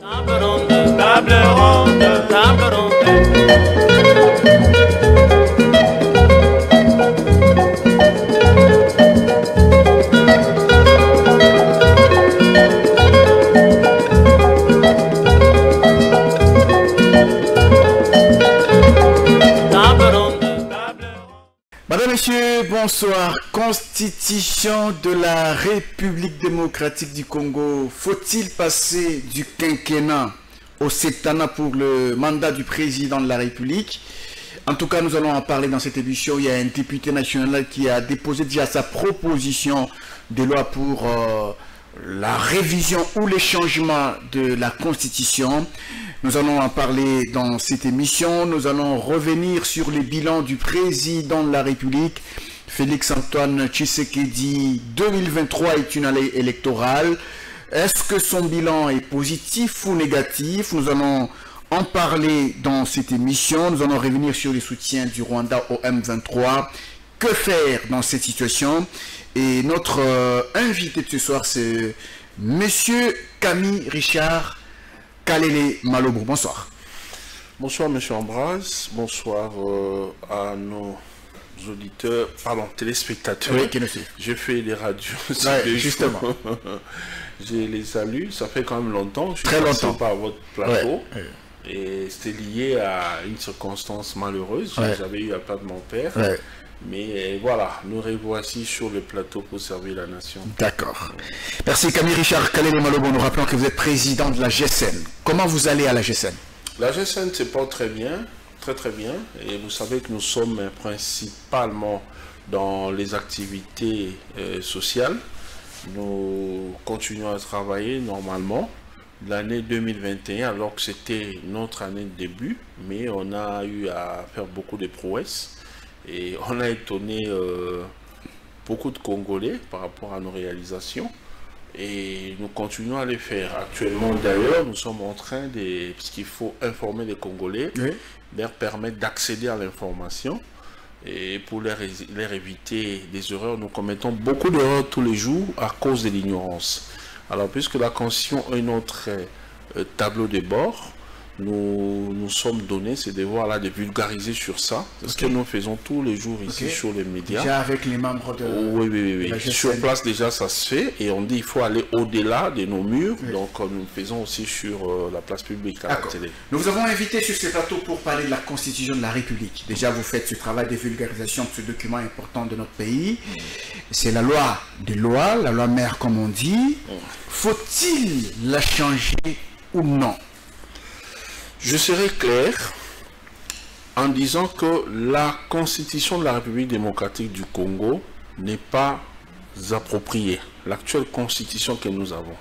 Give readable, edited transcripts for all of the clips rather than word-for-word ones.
Table ronde, table ronde. Madame, Messieurs, bonsoir. Constitution de la République démocratique du Congo. Faut-il passer du quinquennat au septennat pour le mandat du président de la République? En tout cas, nous allons en parler dans cette émission. Il y a un député national qui a déposé déjà sa proposition de loi pour la révision ou les changements de la Constitution. Nous allons en parler dans cette émission. Nous allons revenir sur les bilans du président de la République, Félix-Antoine Tshisekedi. 2023 est une année électorale. Est-ce que son bilan est positif ou négatif? Nous allons en parler dans cette émission. Nous allons revenir sur les soutiens du Rwanda au M23. Que faire dans cette situation? Et notre invité de ce soir, c'est Monsieur Camille Richard Kalele Malobo. Bonsoir. Bonsoir Monsieur Ambroise, bonsoir à nos auditeurs, pardon, téléspectateurs. Oui, qui nous suivent. Je fais des radios. Ouais, justement. Je les salue, ça fait quand même longtemps. Je suis Très passé longtemps. par votre plateau. Ouais. Et c'était lié à une circonstance malheureuse. Ouais. J'avais eu à perdre mon père. Ouais. Mais voilà, nous revoici sur le plateau pour servir la nation. D'accord. Merci Camille Richard Kalele Malobo. Nous rappelons que vous êtes président de la GSN. Comment vous allez à la GSN? La GSN se porte très bien, très bien. Et vous savez que nous sommes principalement dans les activités sociales. Nous continuons à travailler normalement. L'année 2021, alors que c'était notre année de début, mais on a eu à faire beaucoup de prouesses. Et on a étonné beaucoup de Congolais par rapport à nos réalisations. Et nous continuons à les faire. Actuellement, d'ailleurs, nous sommes en train de... Parce qu'il faut informer les Congolais, Oui. leur permettre d'accéder à l'information. Et pour leur éviter des erreurs, nous commettons beaucoup d'erreurs tous les jours à cause de l'ignorance. Alors, puisque la Constitution est notre tableau de bord, nous sommes donnés ces devoirs-là de vulgariser sur ça. C'est ce que nous faisons tous les jours ici sur les médias. Déjà avec les membres de Oui. la GSN. Sur place, déjà, ça se fait. Et on dit qu'il faut aller au-delà de nos murs. Oui. Donc, nous faisons aussi sur la place publique à la télé. Nous vous avons invité sur ce plateau pour parler de la Constitution de la République. Déjà, vous faites ce travail de vulgarisation de ce document important de notre pays. C'est la loi des lois, la loi mère, comme on dit. Faut-il la changer ou non? Je serai clair en disant que la Constitution de la République démocratique du Congo n'est pas appropriée. L'actuelle Constitution que nous avons,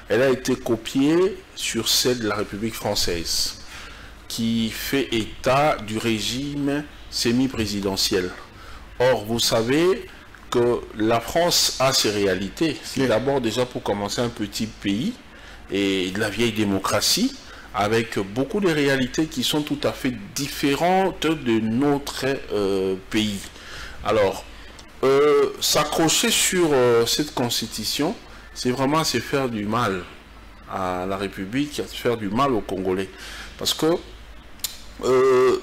elle a été copiée sur celle de la République française, qui fait état du régime semi-présidentiel. Or, vous savez que la France a ses réalités. C'est d'abord déjà pour commencer un petit pays et de la vieille démocratie, avec beaucoup de réalités qui sont tout à fait différentes de notre pays. Alors, s'accrocher sur cette constitution, c'est vraiment se faire du mal à la République, se faire du mal aux Congolais. Parce que,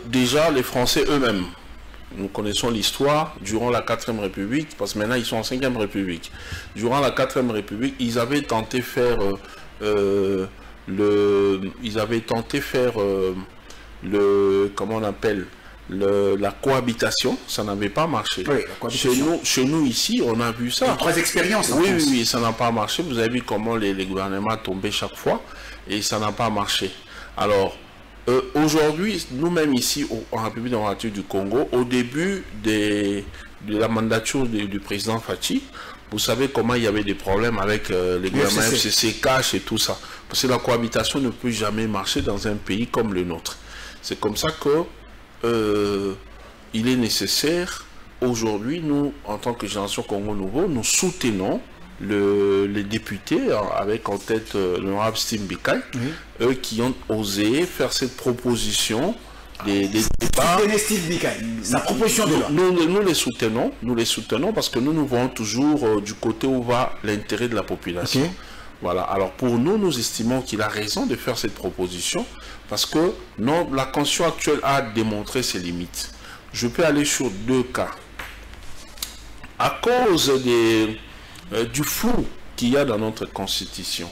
déjà, les Français eux-mêmes, nous connaissons l'histoire, durant la 4e République, parce que maintenant ils sont en 5e République. Durant la 4e République, ils avaient tenté faire... comment on appelle, la cohabitation, ça n'avait pas marché. Oui, chez nous ici, on a vu ça. 3 expériences. Oui, ça n'a pas marché. Vous avez vu comment les gouvernements tombaient chaque fois et ça n'a pas marché. Alors, aujourd'hui, nous-mêmes ici en République démocratique du Congo, au début de la mandature du président Fachi, vous savez comment il y avait des problèmes avec les gouvernements FCC, cash et tout ça. Parce que la cohabitation ne peut jamais marcher dans un pays comme le nôtre. C'est comme ça que il est nécessaire, aujourd'hui, nous, en tant que génération Congo Nouveau, nous soutenons les députés, avec en tête l'honorable Steve Bikai, eux qui ont osé faire cette proposition des débats. Sa proposition de loi. Nous les soutenons parce que nous voyons toujours du côté où va l'intérêt de la population. Voilà. Alors pour nous, nous estimons qu'il a raison de faire cette proposition parce que non, la Constitution actuelle a démontré ses limites. Je peux aller sur 2 cas. À cause du flou qu'il y a dans notre Constitution,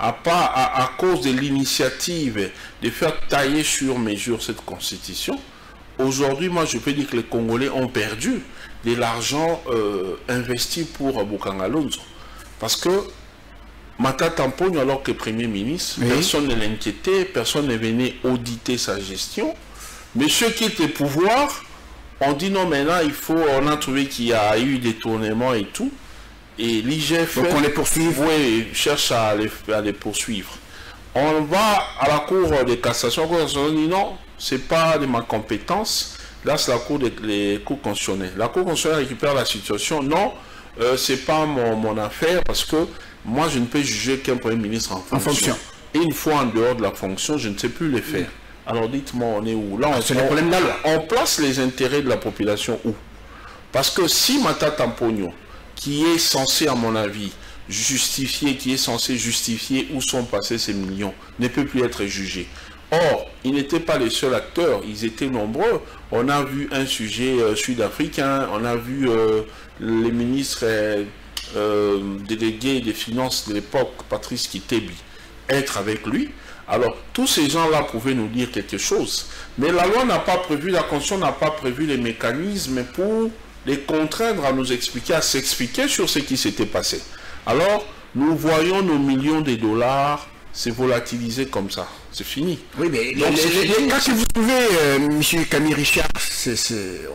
à cause de l'initiative de faire tailler sur mesure cette Constitution, aujourd'hui, moi, je peux dire que les Congolais ont perdu de l'argent investi pour Bokanga Lonzo. Parce que Matata Mponyo, alors que Premier ministre, oui, personne ne l'inquiétait, personne ne venait auditer sa gestion. Mais ceux qui étaient au pouvoir, on dit non, maintenant, on a trouvé qu'il y a eu des tournements et tout. Et l'IGF... Donc on les poursuit. Oui, cherche à les poursuivre. On va à la Cour de cassation, on dit non, c'est pas de ma compétence. Là, c'est la Cour des cours constitutionnels. La Cour constitutionnelle récupère la situation. Non, c'est pas mon affaire parce que moi, je ne peux juger qu'un Premier ministre en fonction. Et une fois en dehors de la fonction, je ne sais plus les faire. Alors dites-moi, on est où? Là, on place les intérêts de la population où? Parce que si Matata Mponyo, qui est censé, à mon avis, qui est censé justifier où sont passés ces millions, ne peut plus être jugé. Or, ils n'étaient pas les seuls acteurs, ils étaient nombreux. On a vu un sujet sud-africain, on a vu les ministres délégués des finances de l'époque, Patrice Kitebi, être avec lui. Alors, tous ces gens-là pouvaient nous dire quelque chose. Mais la loi n'a pas prévu, la Constitution n'a pas prévu les mécanismes pour les contraindre à nous expliquer, à s'expliquer sur ce qui s'était passé. Alors, nous voyons nos millions de dollars se volatiliser comme ça. C'est fini. Oui, mais les cas que vous soulevez, M. Camille Richard,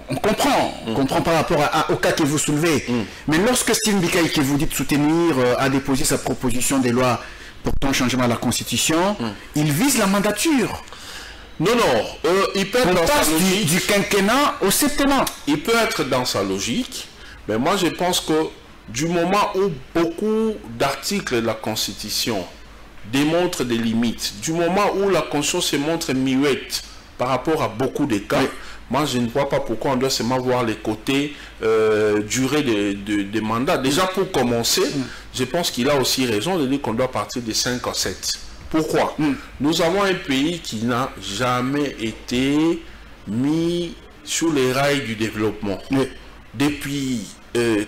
on comprend par rapport au cas que vous soulevez. Mais lorsque Steve Bikaï, que vous dites soutenir, a déposé sa proposition de loi portant changement à la Constitution, il vise la mandature. Non, il peut être dans sa logique. Du quinquennat au septennat. Il peut être dans sa logique, mais moi je pense que du moment où beaucoup d'articles de la Constitution démontrent des limites, du moment où la Constitution se montre muette par rapport à beaucoup de cas, moi je ne vois pas pourquoi on doit seulement voir les côtés durée des mandats. Déjà pour commencer, je pense qu'il a aussi raison de dire qu'on doit partir de 5 à 7. Pourquoi? Nous avons un pays qui n'a jamais été mis sur les rails du développement. Depuis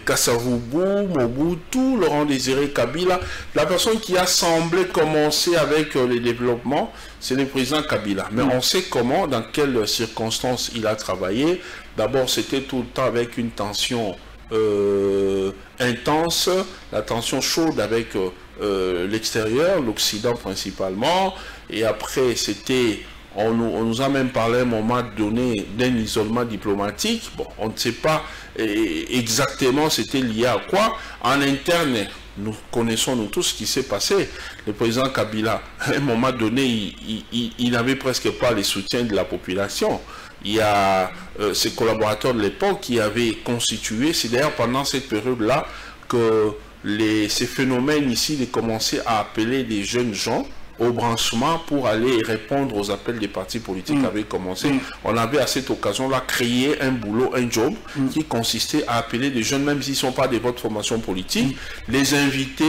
Kasavubu, Mobutu, Laurent Désiré Kabila, la personne qui a semblé commencer avec le développement, c'est le président Kabila. Mais on sait comment, dans quelles circonstances il a travaillé. D'abord, c'était tout le temps avec une tension intense, la tension chaude avec l'extérieur, l'Occident principalement, et après c'était, on nous a même parlé à un moment donné d'un isolement diplomatique. Bon, on ne sait pas exactement c'était lié à quoi. En interne, nous connaissons nous tous ce qui s'est passé. Le président Kabila, à un moment donné, il n'avait presque pas le soutien de la population. Il y a ses collaborateurs de l'époque qui avaient constitué, c'est d'ailleurs pendant cette période-là que ces phénomènes ici de commencer à appeler des jeunes gens au branchement pour aller répondre aux appels des partis politiques avaient commencé. On avait à cette occasion-là créé un boulot, un job qui consistait à appeler des jeunes, même s'ils ne sont pas de votre formation politique, les inviter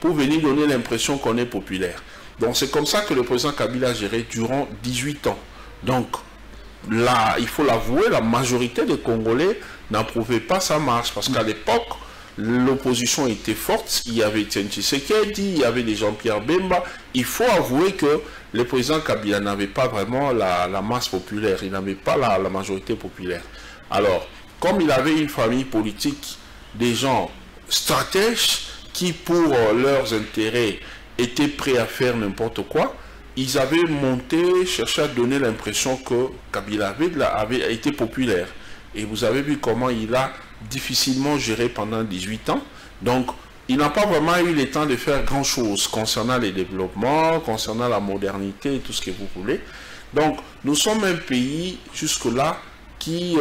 pour venir donner l'impression qu'on est populaire. Donc c'est comme ça que le président Kabila a géré durant 18 ans. Donc là, il faut l'avouer, la majorité des Congolais n'approuvaient pas sa marche parce qu'à l'époque, l'opposition était forte, il y avait Etienne Tshisekedi, il y avait des Jean-Pierre Bemba. Il faut avouer que le président Kabila n'avait pas vraiment la masse populaire, il n'avait pas la majorité populaire. Alors, comme il avait une famille politique, des gens stratèges qui, pour leurs intérêts, étaient prêts à faire n'importe quoi, ils avaient monté, cherché à donner l'impression que Kabila avait été populaire. Et vous avez vu comment il a difficilement géré pendant 18 ans. Donc, il n'a pas vraiment eu le temps de faire grand-chose concernant les développements, concernant la modernité et tout ce que vous voulez. Donc, nous sommes un pays, jusque-là, qui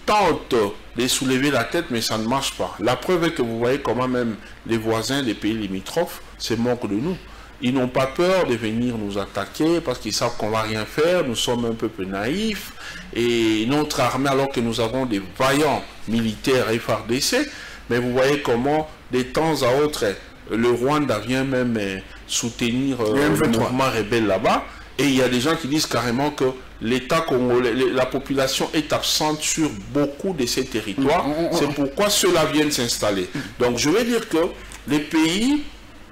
tente de soulever la tête, mais ça ne marche pas. La preuve est que vous voyez comment même les voisins des pays limitrophes se moquent de nous. Ils n'ont pas peur de venir nous attaquer parce qu'ils savent qu'on ne va rien faire. Nous sommes un peu naïfs. Et notre armée, alors que nous avons des vaillants militaires FARDC, mais vous voyez comment, de temps à autre, le Rwanda vient même soutenir le mouvement rebelle là-bas. Et il y a des gens qui disent carrément que l'État congolais, la population est absente sur beaucoup de ces territoires. C'est pourquoi ceux-là viennent s'installer. Donc je veux dire que les pays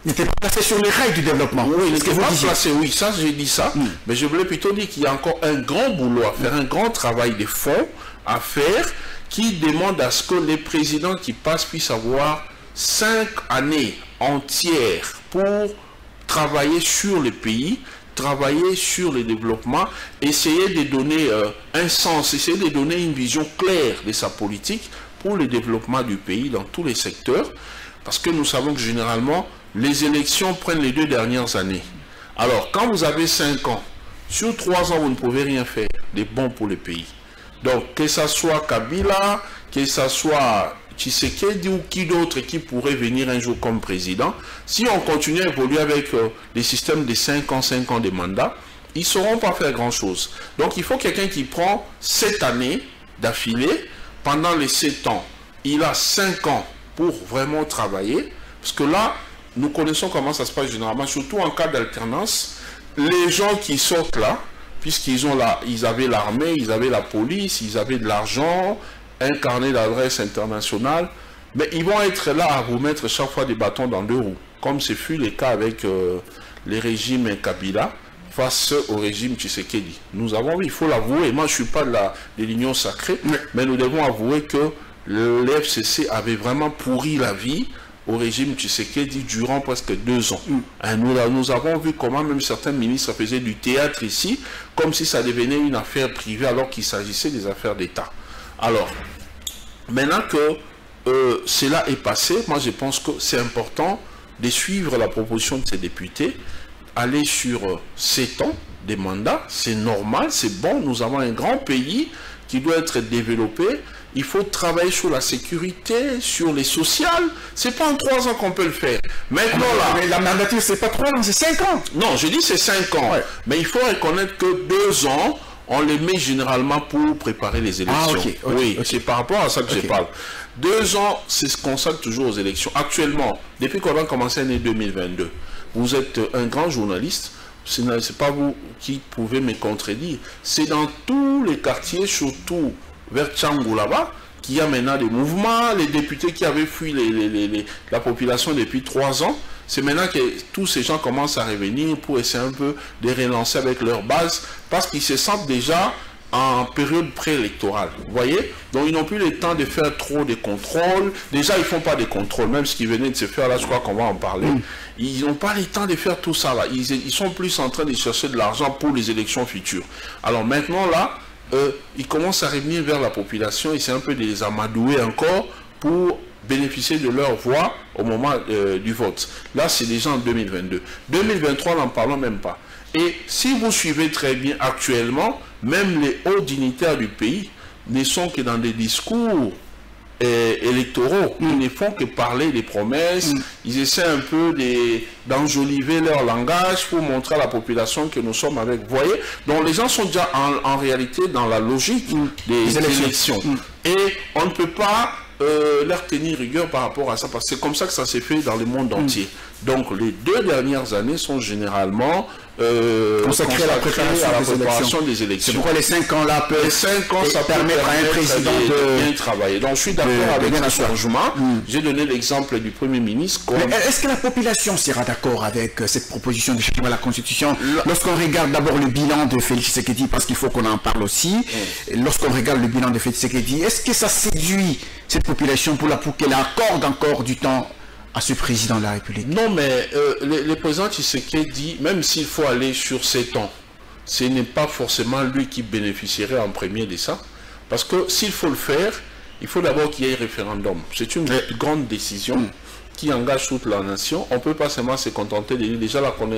n'étaient pas placés sur les rails du développement. Oui, ils n'étaient pas placés, oui, ça j'ai dit ça. Mais je voulais plutôt dire qu'il y a encore un grand boulot à faire, un grand travail de fond à faire qui demande à ce que les présidents qui passent puissent avoir 5 années entières pour travailler sur le pays, travailler sur le développement, essayer de donner un sens, essayer de donner une vision claire de sa politique pour le développement du pays dans tous les secteurs, parce que nous savons que généralement, les élections prennent les 2 dernières années. Alors, quand vous avez 5 ans, sur 3 ans, vous ne pouvez rien faire de bon pour le pays. Donc, que ce soit Kabila, que ce soit Tshisekedi ou qui d'autre qui pourrait venir un jour comme président, si on continue à évoluer avec les systèmes de 5 ans de mandat, ils ne sauront pas faire grand-chose. Donc il faut quelqu'un qui prend 7 années d'affilée, pendant les 7 ans, il a 5 ans pour vraiment travailler, parce que là, nous connaissons comment ça se passe généralement, surtout en cas d'alternance, les gens qui sortent là, puisqu'ils avaient l'armée, ils avaient la police, ils avaient de l'argent, un carnet d'adresse internationale, mais ils vont être là à vous mettre chaque fois des bâtons dans 2 roues, comme ce fut le cas avec les régimes Kabila face au régime Tshisekedi. Nous avons vu, il faut l'avouer, moi je ne suis pas de l'union sacrée, mais nous devons avouer que le FCC avait vraiment pourri la vie au régime Tshisekedi durant presque 2 ans. Nous avons vu comment même certains ministres faisaient du théâtre ici, comme si ça devenait une affaire privée alors qu'il s'agissait des affaires d'État. Alors, maintenant que cela est passé, moi je pense que c'est important de suivre la proposition de ces députés, aller sur 7 ans de mandat, c'est normal, c'est bon, nous avons un grand pays qui doit être développé, il faut travailler sur la sécurité, sur les sociales, c'est pas en 3 ans qu'on peut le faire. Maintenant là... Mais la mandature c'est pas 3 ans, c'est 5 ans. Non, je dis c'est 5 ans, mais il faut reconnaître que 2 ans, on les met généralement pour préparer les élections. Oui, c'est par rapport à ça que je parle. 2 ans, c'est ce qu'on consacre toujours aux élections. Actuellement, depuis qu'on a commencé l'année 2022, vous êtes un grand journaliste, ce n'est pas vous qui pouvez me contredire. C'est dans tous les quartiers, surtout vers Tchangou là-bas, qu'il y a maintenant des mouvements, les députés qui avaient fui la population depuis 3 ans. C'est maintenant que tous ces gens commencent à revenir pour essayer un peu de relancer avec leur base, parce qu'ils se sentent déjà en période préélectorale. Vous voyez? Donc ils n'ont plus le temps de faire trop de contrôles. Déjà, ils ne font pas de contrôles, même ce qui venait de se faire là, je crois qu'on va en parler. Ils n'ont pas le temps de faire tout ça là. Ils sont plus en train de chercher de l'argent pour les élections futures. Alors maintenant là, ils commencent à revenir vers la population et c'est un peu de les amadouer encore pour bénéficier de leur voix au moment du vote. Là, c'est déjà en 2022. 2023, n'en parlons même pas. Et si vous suivez très bien actuellement, même les hauts dignitaires du pays ne sont que dans des discours électoraux. Ils ne font que parler des promesses. Ils essaient un peu d'enjoliver leur langage pour montrer à la population que nous sommes avec. Vous voyez? Donc les gens sont déjà en réalité dans la logique des élections. Et on ne peut pas leur tenir rigueur par rapport à ça, parce que c'est comme ça que ça s'est fait dans le monde entier. Donc les 2 dernières années sont généralement consacrées à la préparation des élections. C'est pourquoi les 5 ans là peuvent, les 5 ans, ça permettre à un président de bien travailler. Donc je suis d'accord avec ce changement. J'ai donné l'exemple du Premier ministre. Est-ce que la population sera d'accord avec cette proposition de changement de la Constitution? Lorsqu'on regarde d'abord le bilan de Félix Tshisekedi, parce qu'il faut qu'on en parle aussi, lorsqu'on regarde le bilan de Félix Tshisekedi, est-ce que ça séduit cette population pour qu'elle accorde encore du temps à ce président de la République? Non, mais le président Tshisekedi, même s'il faut aller sur 7 ans, ce n'est pas forcément lui qui bénéficierait en premier de ça. Parce que s'il faut le faire, il faut d'abord qu'il y ait un référendum. C'est une grande décision qui engage toute la nation. On ne peut pas seulement se contenter de dire déjà comment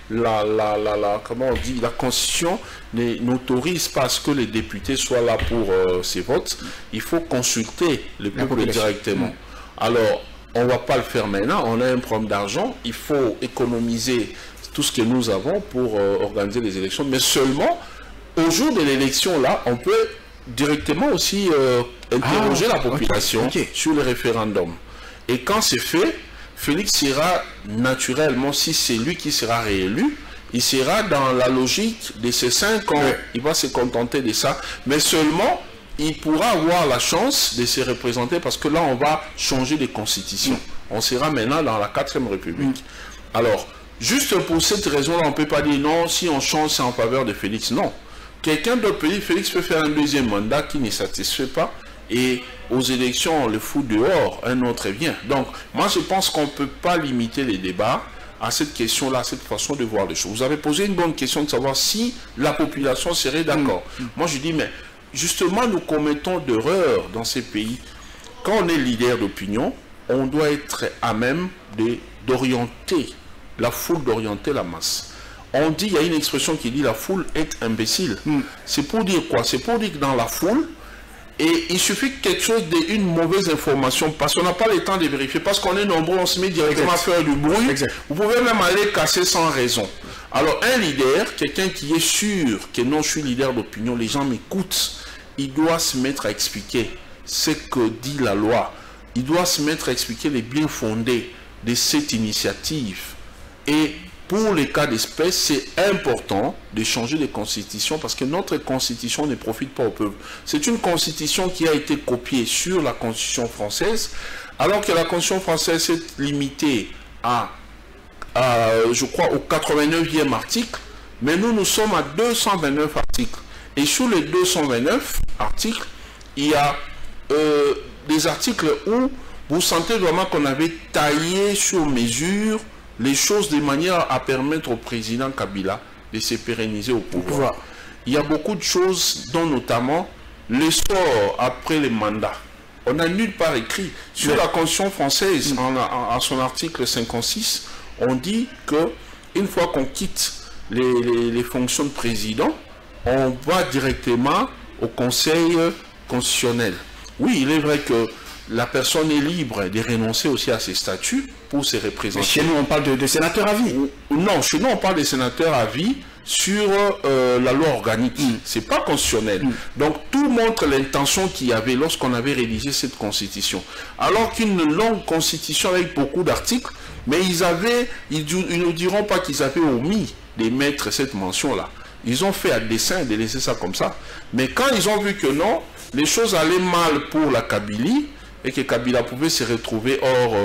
on dit, la Constitution n'autorise pas à ce que les députés soient là pour ces votes. Il faut consulter le peuple directement. Alors, on ne va pas le faire maintenant, on a un problème d'argent, il faut économiser tout ce que nous avons pour organiser les élections, mais seulement au jour de l'élection là, on peut directement aussi interroger la population sur le référendum. Et quand c'est fait, Félix sera naturellement, si c'est lui qui sera réélu, il sera dans la logique de ces 5 ans. Il va se contenter de ça. Mais seulement, il pourra avoir la chance de se représenter parce que là, on va changer de constitution. On sera maintenant dans la 4e République. Alors, juste pour cette raison-là, on ne peut pas dire non, si on change, c'est en faveur de Félix. Non. Quelqu'un d'autre peut dire, Félix peut faire un 2e mandat qui ne satisfait pas. Et aux élections, on le fout dehors, un autre vient. Donc, moi, je pense qu'on ne peut pas limiter les débats à cette question-là, à cette façon de voir les choses. Vous avez posé une bonne question de savoir si la population serait d'accord. Moi, je dis, mais justement, nous commettons d'erreurs dans ces pays. Quand on est leader d'opinion, on doit être à même d'orienter la foule, d'orienter la masse. On dit, il y a une expression qui dit la foule est imbécile. C'est pour dire quoi? C'est pour dire que dans la foule, et il suffit que quelque chose d'une mauvaise information, parce qu'on n'a pas le temps de vérifier, parce qu'on est nombreux, on se met directement à faire du bruit. Vous pouvez même aller casser sans raison. Alors un leader, quelqu'un qui est sûr que non, je suis leader d'opinion, les gens m'écoutent, il doit se mettre à expliquer ce que dit la loi. Il doit se mettre à expliquer les biens fondés de cette initiative. Et pour les cas d'espèce, c'est important de changer de constitution parce que notre constitution ne profite pas au peuple. C'est une constitution qui a été copiée sur la constitution française, alors que la constitution française est limitée je crois, au 89e article, mais nous sommes à 229 articles. Et sur les 229 articles, il y a des articles où vous sentez vraiment qu'on avait taillé sur mesure les choses de manière à permettre au président Kabila de se pérenniser au pouvoir. Il y a beaucoup de choses, dont notamment l'essor après les mandats. On n'a nulle part écrit. Sur la Constitution française, en son article 56, on dit qu'une fois qu'on quitte les fonctions de président, on va directement au Conseil constitutionnel. Oui, il est vrai que la personne est libre de renoncer aussi à ses statuts pour se représenter. Mais chez nous, on parle de sénateurs à vie. Non, chez nous, on parle de sénateurs à vie sur la loi organique. C'est pas constitutionnel. Donc, tout montre l'intention qu'il y avait lorsqu'on avait rédigé cette constitution. Alors qu'une longue constitution avec beaucoup d'articles, mais ils ne diront pas qu'ils avaient omis de mettre cette mention-là. Ils ont fait à dessein de laisser ça comme ça. Mais quand ils ont vu que non, les choses allaient mal pour la Kabylie, et que Kabila pouvait se retrouver hors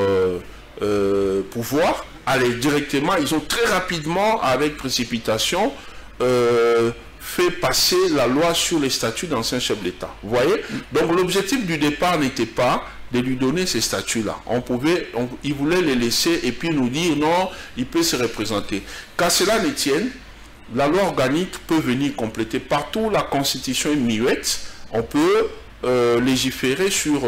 pouvoir, aller directement, ils ont très rapidement, avec précipitation, fait passer la loi sur les statuts d'anciens chefs d'État. Vous voyez? Donc l'objectif du départ n'était pas de lui donner ces statuts-là. Ils voulaient les laisser et puis nous dire non, il peut se représenter. Qu'à cela ne tienne, la loi organique peut venir compléter. Partout, la constitution est muette, on peut légiférer sur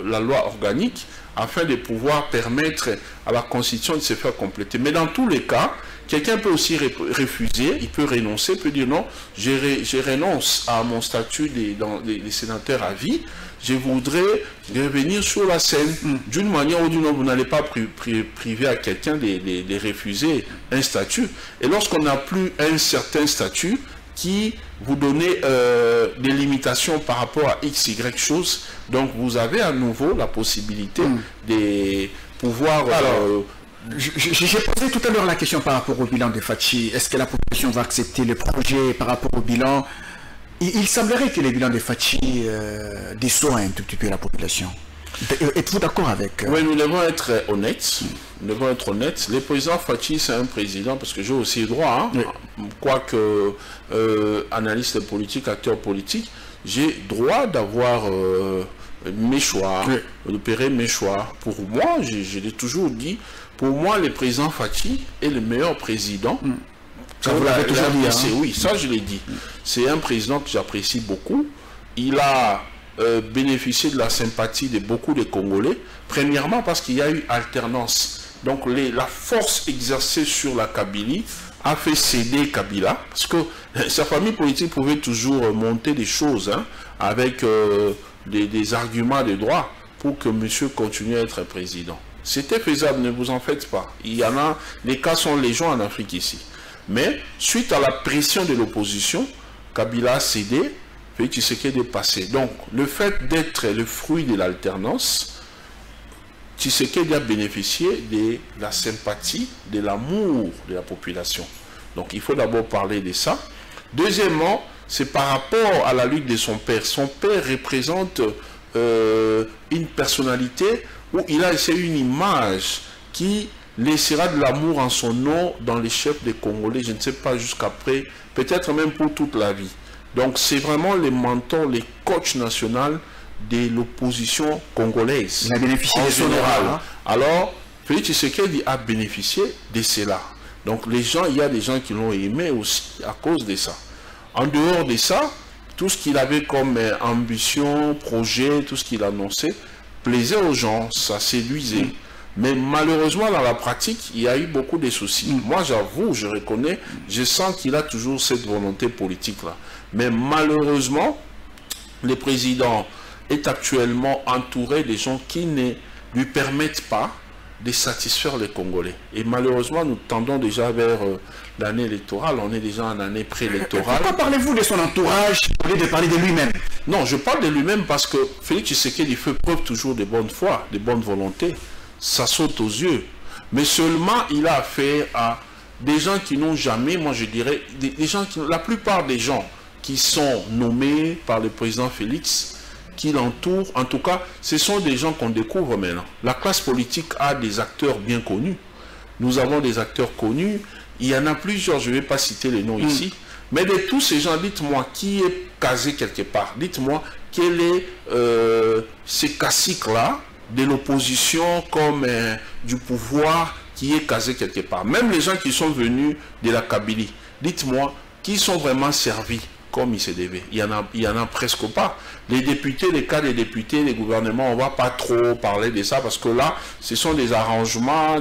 la loi organique afin de pouvoir permettre à la constitution de se faire compléter. Mais dans tous les cas, quelqu'un peut aussi refuser, il peut renoncer, peut dire non, je renonce à mon statut des sénateurs à vie, je voudrais revenir sur la scène. D'une manière ou d'une autre, vous n'allez pas priver à quelqu'un de refuser un statut. Et lorsqu'on n'a plus un certain statut, qui vous donnez des limitations par rapport à X, Y choses. Donc vous avez à nouveau la possibilité de pouvoir... J'ai posé tout à l'heure la question par rapport au bilan de Fachi. Est-ce que la population va accepter le projet par rapport au bilan? Il semblerait que le bilan de Fachi déçoit un tout petit peu la population. Êtes-vous d'accord avec... Oui, nous devons être honnêtes. Nous devons être honnêtes. Le président Fachi, c'est un président, parce que j'ai aussi le droit, quoique analyste politique, acteur politique, j'ai droit d'avoir mes choix, d'opérer mes choix. Pour moi, je l'ai toujours dit, pour moi, le président Fachi est le meilleur président. Ça, vous l'avez toujours dit, hein? Oui, ça je l'ai dit. C'est un président que j'apprécie beaucoup. Il a bénéficié de la sympathie de beaucoup de Congolais. Premièrement, parce qu'il y a eu alternance. Donc la force exercée sur la Kabylie a fait céder Kabila. Parce que sa famille politique pouvait toujours monter des choses avec des arguments de droit pour que monsieur continue à être président. C'était faisable, ne vous en faites pas. Il y en a, les cas sont légion en Afrique ici. Mais suite à la pression de l'opposition, Kabila a cédé, puis Tshisekedi est passé. Donc le fait d'être le fruit de l'alternance Tshisekedi a bénéficié de la sympathie, de l'amour de la population. Donc il faut d'abord parler de ça. Deuxièmement, c'est par rapport à la lutte de son père. Son père représente une personnalité où il a essayé une image qui laissera de l'amour en son nom dans les chefs des Congolais, je ne sais pas jusqu'après, peut-être même pour toute la vie. Donc c'est vraiment les mentors, les coachs nationaux de l'opposition congolaise. Il a bénéficié en de général. hein? Alors, Félix Tshisekedi a bénéficié de cela. Donc les gens, il y a des gens qui l'ont aimé aussi à cause de ça. En dehors de ça, tout ce qu'il avait comme ambition, projet, tout ce qu'il annonçait, plaisait aux gens, ça séduisait. Mais malheureusement, dans la pratique, il y a eu beaucoup de soucis. Moi, j'avoue, je reconnais, je sens qu'il a toujours cette volonté politique-là. Mais malheureusement, le président est actuellement entouré de gens qui ne lui permettent pas de satisfaire les Congolais. Et malheureusement, nous tendons déjà vers l'année électorale. On est déjà en année préélectorale. Pourquoi parlez-vous de son entourage au lieu de parler de lui-même? Non, je parle de lui-même parce que Félix Tshisekedi fait preuve toujours de bonne foi, de bonne volonté. Ça saute aux yeux. Mais seulement, il a affaire à des gens qui n'ont jamais, moi je dirais, des gens qui, la plupart des gens qui sont nommés par le président Félix, qui l'entourent, en tout cas, ce sont des gens qu'on découvre maintenant. La classe politique a des acteurs bien connus. Nous avons des acteurs connus. Il y en a plusieurs, je ne vais pas citer les noms ici. Mais de tous ces gens, dites-moi qui est casé quelque part. Dites-moi quel est ces caciques-là de l'opposition comme du pouvoir qui est casé quelque part. Même les gens qui sont venus de la Kabylie, dites-moi qui sont vraiment servis comme il se devait. Il y en a presque pas. Les députés, les cas des députés, les gouvernements, on ne va pas trop parler de ça parce que là, ce sont des arrangements,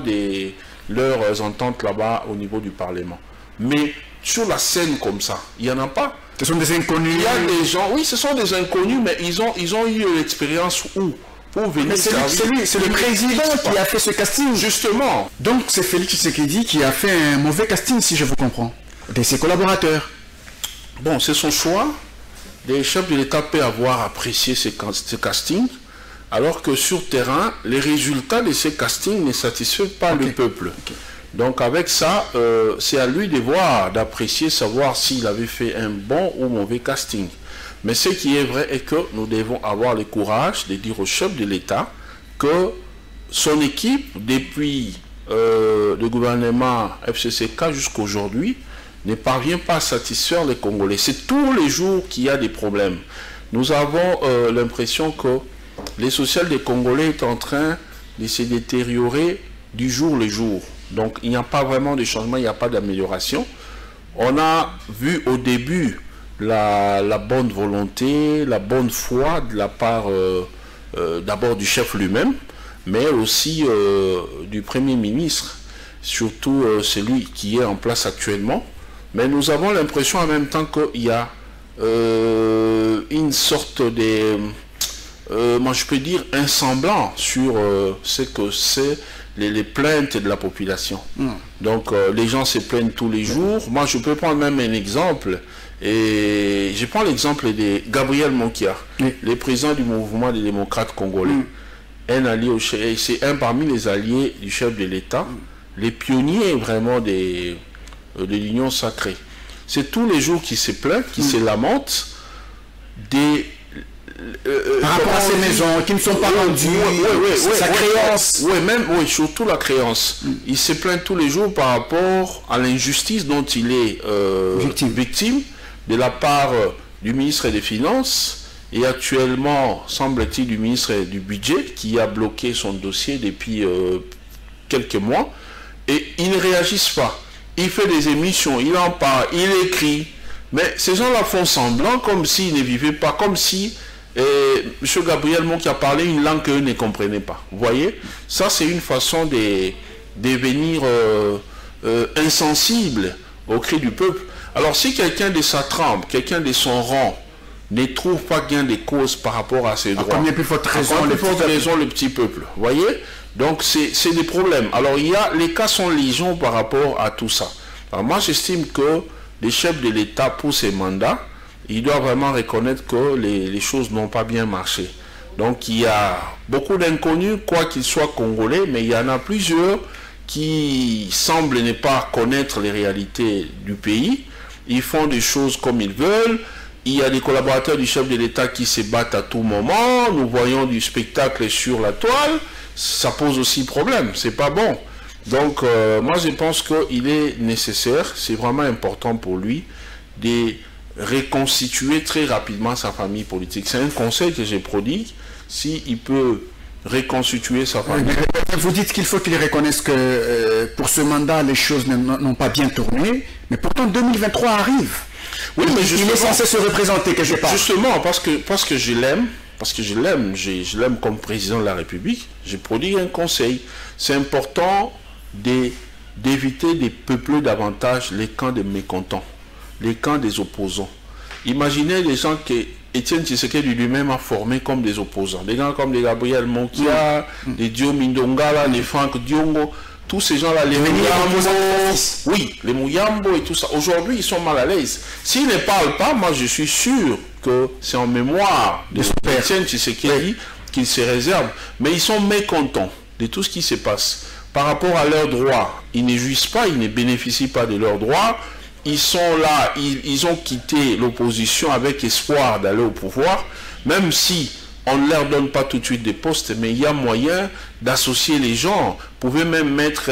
leurs ententes là-bas au niveau du Parlement. Mais sur la scène comme ça, il n'y en a pas. Ce sont des inconnus. Il y a des gens, oui, ce sont des inconnus, mais ils ont eu l'expérience où pour venir c'est le président qui a fait ce casting. Justement. Donc c'est Félix Tshisekedi qui a fait un mauvais casting, si je vous comprends, de ses collaborateurs. Bon, c'est son choix. Les chefs de l'État peuvent avoir apprécié ce casting, alors que sur terrain, les résultats de ces castings ne satisfont pas le peuple. Donc avec ça, c'est à lui de voir, d'apprécier, savoir s'il avait fait un bon ou mauvais casting. Mais ce qui est vrai est que nous devons avoir le courage de dire au chef de l'État que son équipe, depuis le gouvernement FCCK jusqu'à aujourd'hui, ne parvient pas à satisfaire les Congolais. C'est tous les jours qu'il y a des problèmes. Nous avons l'impression que les social des Congolais est en train de se détériorer du jour le jour. Donc il n'y a pas vraiment de changement, il n'y a pas d'amélioration. On a vu au début la bonne volonté, la bonne foi de la part d'abord du chef lui-même, mais aussi du Premier ministre, surtout celui qui est en place actuellement. Mais nous avons l'impression en même temps qu'il y a une sorte de, moi je peux dire, un semblant sur ce que c'est les plaintes de la population. Donc les gens se plaignent tous les jours. Moi je peux prendre même un exemple. Et je prends l'exemple de Gabriel Monkia, le président du mouvement des démocrates congolais. Un allié, c'est un parmi les alliés du chef de l'État, les pionniers vraiment de l'Union sacrée. C'est tous les jours qui se plaint, qui se lamentent des par rapport à ces maisons qui ne sont pas rendues, sa créance. Oui, surtout la créance. Il se plaint tous les jours par rapport à l'injustice dont il est victime de la part du ministre des Finances et actuellement, semble-t-il, du ministre du Budget qui a bloqué son dossier depuis quelques mois et ils ne réagissent pas. Il fait des émissions, il en parle, il écrit, mais ces gens-là font semblant comme s'ils ne vivaient pas, comme si M. Gabriel Monki a parlé une langue qu'eux ne comprenaient pas. Vous voyez, ça c'est une façon de devenir insensible au cri du peuple. Alors si quelqu'un de sa trempe, quelqu'un de son rang, ne trouve pas gain de cause par rapport à ses droits, combien plus forte raison le petit peuple, vous voyez? Donc c'est des problèmes. Alors les cas sont légion par rapport à tout ça. Alors moi j'estime que les chefs de l'État pour ces mandats, ils doivent vraiment reconnaître que les choses n'ont pas bien marché. Donc il y a beaucoup d'inconnus, quoi qu'ils soient congolais, mais il y en a plusieurs qui semblent ne pas connaître les réalités du pays. Ils font des choses comme ils veulent. Il y a des collaborateurs du chef de l'État qui se battent à tout moment. Nous voyons du spectacle sur la toile. Ça pose aussi problème. C'est pas bon. Donc, moi, je pense qu'il est nécessaire, c'est vraiment important pour lui, de reconstituer très rapidement sa famille politique. C'est un conseil que je prodigue. S'il peut reconstituer sa famille. Vous dites qu'il faut qu'il reconnaisse que pour ce mandat, les choses n'ont pas bien tourné, mais pourtant 2023 arrive. Oui, mais il est censé se représenter quelque part. Justement, parce que je l'aime, je l'aime comme président de la République, je prodigue un conseil. C'est important d'éviter de peupler davantage les camps des mécontents, les camps des opposants. Imaginez les gens que Étienne Tshisekedi lui-même a formés comme des opposants. Des gens comme des Gabriel Mokia, des Dio Mindongala, des Franck Diongo, tous ces gens-là, les Mouyambo, oui, les Mouyambo et tout ça. Aujourd'hui, ils sont mal à l'aise. S'ils ne parlent pas, moi je suis sûr que c'est en mémoire de Étienne Tshisekedi qu'ils se réservent. Mais ils sont mécontents de tout ce qui se passe. Par rapport à leurs droits, ils ne jouissent pas, ils ne bénéficient pas de leurs droits. Ils sont là, ils ont quitté l'opposition avec espoir d'aller au pouvoir, même si on ne leur donne pas tout de suite des postes, mais il y a moyen d'associer les gens. Vous pouvez même mettre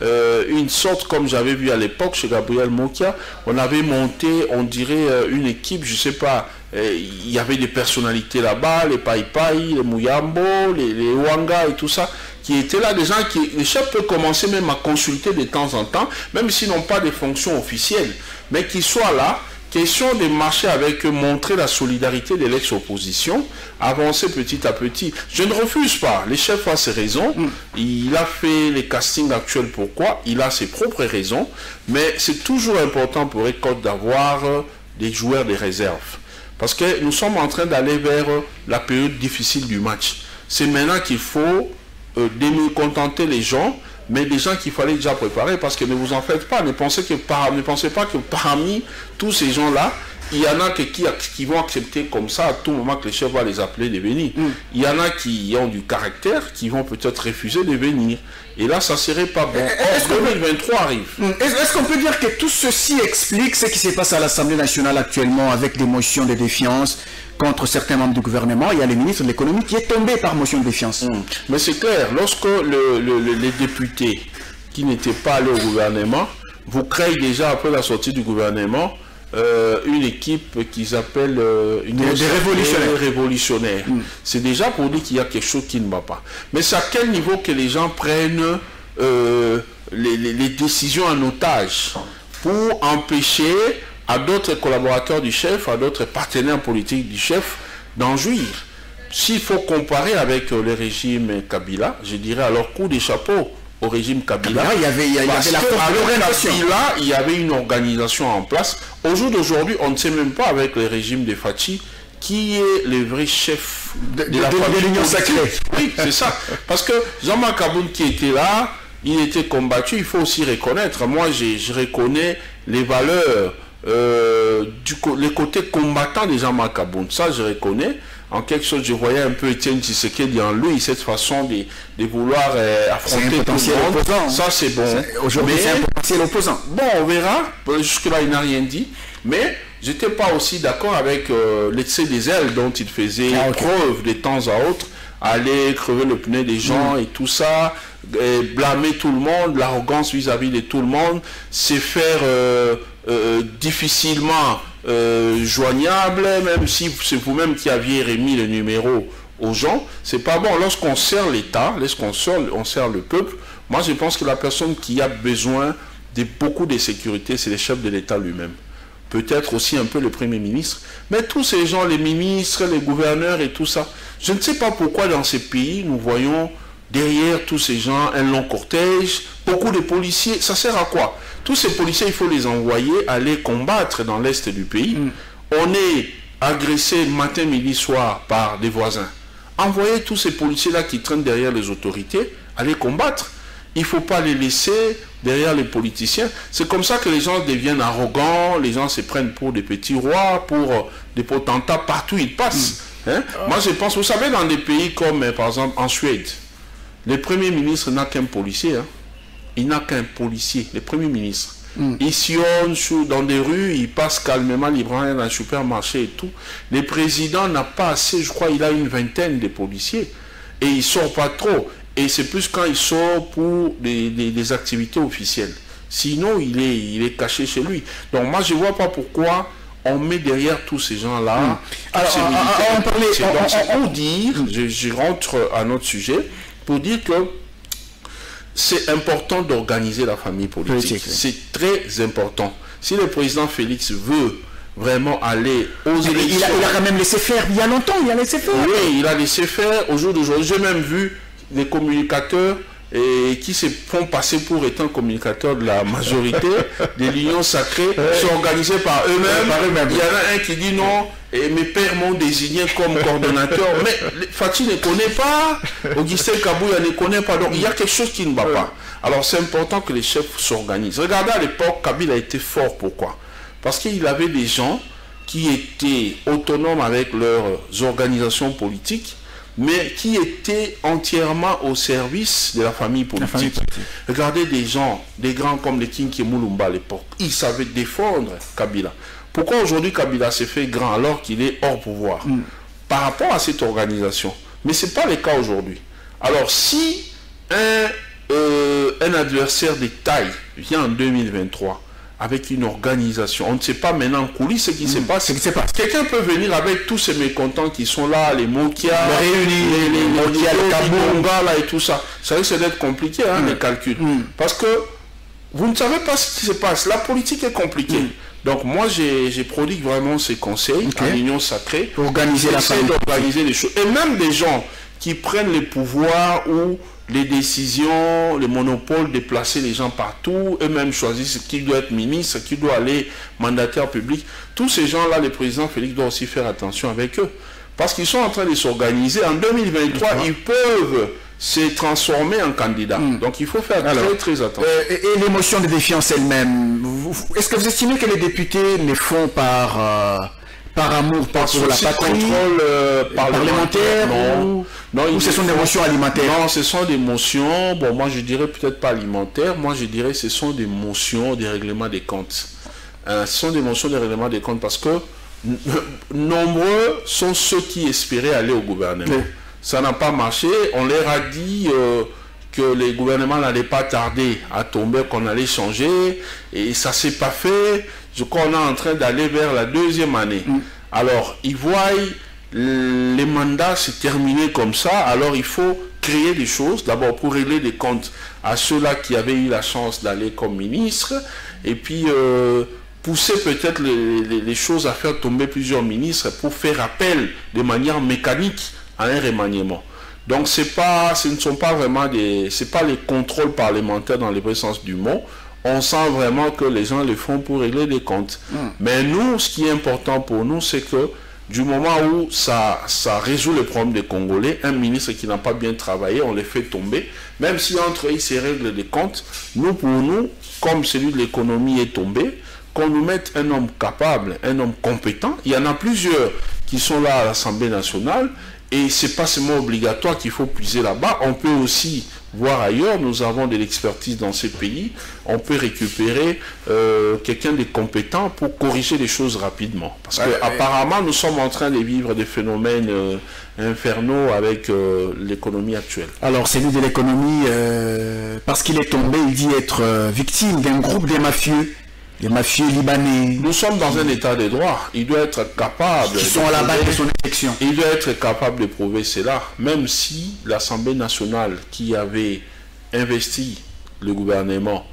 une sorte, comme j'avais vu à l'époque chez Gabriel Mokia, on avait monté, on dirait, une équipe, je ne sais pas, il y avait des personnalités là-bas, les Pai Pai, les Mouyambo, les Wanga et tout ça, qui étaient là, des gens qui, les chefs peuvent commencer même à consulter de temps en temps, même s'ils n'ont pas de fonctions officielles, mais qu'ils soient là, question de marcher avec eux, montrer la solidarité de l'ex-opposition, avancer petit à petit. Je ne refuse pas, le chef a ses raisons, il a fait les castings actuels, pourquoi? Il a ses propres raisons, mais c'est toujours important pour ECOT d'avoir des joueurs de réserve. Parce que nous sommes en train d'aller vers la période difficile du match. C'est maintenant qu'il faut décontenter les gens, mais des gens qu'il fallait déjà préparer, parce que ne vous en faites pas, ne pensez pas que parmi tous ces gens-là, il y en a qui vont accepter comme ça à tout moment que le chef va les appeler de venir. Il y en a qui ont du caractère, qui vont peut-être refuser de venir. Et là, ça serait pas bon. Or, 2023 arrive. Est-ce qu'on peut dire que tout ceci explique ce qui se passe à l'Assemblée nationale actuellement avec des motions de défiance contre certains membres du gouvernement? Il y a le ministre de l'économie qui est tombé par motion de défiance. Mais c'est clair, lorsque les députés qui n'étaient pas allés au gouvernement, vous créez déjà après la sortie du gouvernement une équipe qu'ils appellent des révolutionnaires. C'est déjà pour dire qu'il y a quelque chose qui ne va pas. Mais c'est à quel niveau que les gens prennent les décisions en otage pour empêcher à d'autres collaborateurs du chef, à d'autres partenaires politiques du chef d'en jouir. S'il faut comparer avec le régime Kabila, je dirais alors coup de chapeau au régime Kabila. Il y avait il y avait une organisation en place. Au jour d'aujourd'hui, on ne sait même pas avec le régime de Fachi qui est le vrai chef de l'Union sacrée. Oui, c'est ça. Parce que Jean-Marc Aboun qui était là, il était combattu, il faut aussi reconnaître. Moi, je reconnais les valeurs, les côtés combattants de Jean-Marc Aboun. Ça, je reconnais. En quelque chose, je voyais un peu Étienne Tshisekedi en lui, cette façon de vouloir affronter tout le monde. Opposant, ça, c'est bon. Aujourd'hui, c'est un potentiel opposant. Bon, on verra. Jusque-là, il n'a rien dit. Mais je n'étais pas aussi d'accord avec l'excès des ailes dont il faisait preuve de temps à autre. Aller crever le pneu des gens et tout ça, blâmer tout le monde, l'arrogance vis-à-vis de tout le monde, c'est faire difficilement joignable, même si c'est vous-même qui aviez remis le numéro aux gens, c'est pas bon. Lorsqu'on sert l'État, lorsqu'on sert le peuple, moi je pense que la personne qui a besoin de beaucoup de sécurité, c'est le chef de l'État lui-même. Peut-être aussi un peu le Premier ministre, mais tous ces gens, les ministres, les gouverneurs et tout ça, je ne sais pas pourquoi dans ces pays, nous voyons derrière tous ces gens un long cortège, beaucoup de policiers, ça sert à quoi? Tous ces policiers, il faut les envoyer aller combattre dans l'est du pays. On est agressé matin, midi, soir par des voisins. Envoyez tous ces policiers-là qui traînent derrière les autorités, aller combattre. Il ne faut pas les laisser derrière les politiciens. C'est comme ça que les gens deviennent arrogants, les gens se prennent pour des petits rois, pour des potentats partout où ils passent. Hein? Moi, je pense, vous savez, dans des pays comme, par exemple, en Suède, le Premier ministre n'a qu'un policier. Hein? Il n'a qu'un policier, le Premier ministre. Il sillonne dans des rues, il passe calmement, librement dans un supermarché et tout. Le président n'a pas assez, je crois, il a une vingtaine de policiers. Et il ne sort pas trop. Et c'est plus quand il sort pour des activités officielles. Sinon, il est caché chez lui. Donc moi, je ne vois pas pourquoi on met derrière tous ces gens-là. Alors, pour dire, je rentre à notre sujet, pour dire que c'est important d'organiser la famille politique. C'est très important. Si le président Félix veut vraiment aller aux élections... Il a quand même laissé faire, il y a longtemps, il a laissé faire. Oui, il a laissé faire. Au jour d'aujourd'hui, j'ai même vu des communicateurs qui se font passer pour étant communicateurs de la majorité de l'Union sacrée, s'organiser par eux-mêmes. Il y en a un qui dit non, et mes pères m'ont désigné comme coordonnateur, mais Fatih ne connaît pas, Augustin Kabouya ne connaît pas, donc il y a quelque chose qui ne va pas. Alors c'est important que les chefs s'organisent. Regardez, à l'époque, Kabila a été fort, pourquoi? Parce qu'il avait des gens qui étaient autonomes avec leurs organisations politiques, mais qui étaient entièrement au service de la famille politique. Regardez des gens, des grands comme les Kinki Moulumba à l'époque, ils savaient défendre Kabila. Pourquoi aujourd'hui Kabila s'est fait grand alors qu'il est hors pouvoir? Par rapport à cette organisation. Mais ce n'est pas le cas aujourd'hui. Alors si un adversaire de taille vient en 2023 avec une organisation, on ne sait pas maintenant en coulisses ce qui se passe. Quelqu'un peut venir avec tous ces mécontents qui sont là, les Mokia, les Mokia, les Kabonga là et tout ça. Ça risque d'être compliqué, hein, les calculs. Parce que vous ne savez pas ce qui se passe. La politique est compliquée. Donc moi, j'ai prodigue vraiment ces conseils à l'Union sacrée. Organiser la famille. D'organiser les choses. Et même des gens qui prennent les pouvoirs ou les décisions, les monopoles de placer les gens partout, eux-mêmes choisissent qui doit être ministre, qui doit aller mandataire public. Tous ces gens-là, le président Félix doit aussi faire attention avec eux. Parce qu'ils sont en train de s'organiser. En 2023, ils peuvent se transformer en candidats. Donc il faut faire très attention. Et l'émotion de défiance elle-même, est-ce que vous estimez que les députés les font par amour, pour la patrie, contrôle parlementaire, ou ce sont des motions alimentaires? Non, ce sont des motions, bon moi je dirais peut-être pas alimentaires, moi je dirais ce sont des motions des règlements des comptes. Ce sont des motions des règlements des comptes parce que nombreux sont ceux qui espéraient aller au gouvernement. Ça n'a pas marché, on leur a dit que les gouvernements n'allaient pas tarder à tomber, qu'on allait changer, et ça ne s'est pas fait. Je crois qu'on est en train d'aller vers la deuxième année. Alors, ils voient les mandats se terminer comme ça, alors il faut créer des choses, d'abord pour régler des comptes à ceux-là qui avaient eu la chance d'aller comme ministre, et puis pousser peut-être les choses à faire tomber plusieurs ministres pour faire appel de manière mécanique à un remaniement. Donc ce ne sont pas vraiment c'est pas les contrôles parlementaires dans le vrai sens du mot. On sent vraiment que les gens le font pour régler des comptes. Mais nous, ce qui est important pour nous, c'est que du moment où ça résout le problème des Congolais, un ministre qui n'a pas bien travaillé, on les fait tomber. Même si entre eux, ils se règlent des comptes, nous, pour nous, comme celui de l'économie est tombé, qu'on nous mette un homme capable, un homme compétent. Il y en a plusieurs qui sont là à l'Assemblée nationale. Et ce n'est pas seulement obligatoire qu'il faut puiser là-bas. On peut aussi voir ailleurs. Nous avons de l'expertise dans ces pays. On peut récupérer quelqu'un de compétent pour corriger les choses rapidement. Parce qu'apparemment, nous sommes en train de vivre des phénomènes infernaux avec l'économie actuelle. Alors, celui de l'économie, parce qu'il est tombé, il dit être victime d'un groupe de mafieux. Les mafieux libanais. Nous sommes dans un état de droit. Il doit être capable. Qui sont à la base de son élection. Il doit être capable de prouver cela. Même si l'Assemblée nationale qui avait investi le gouvernement,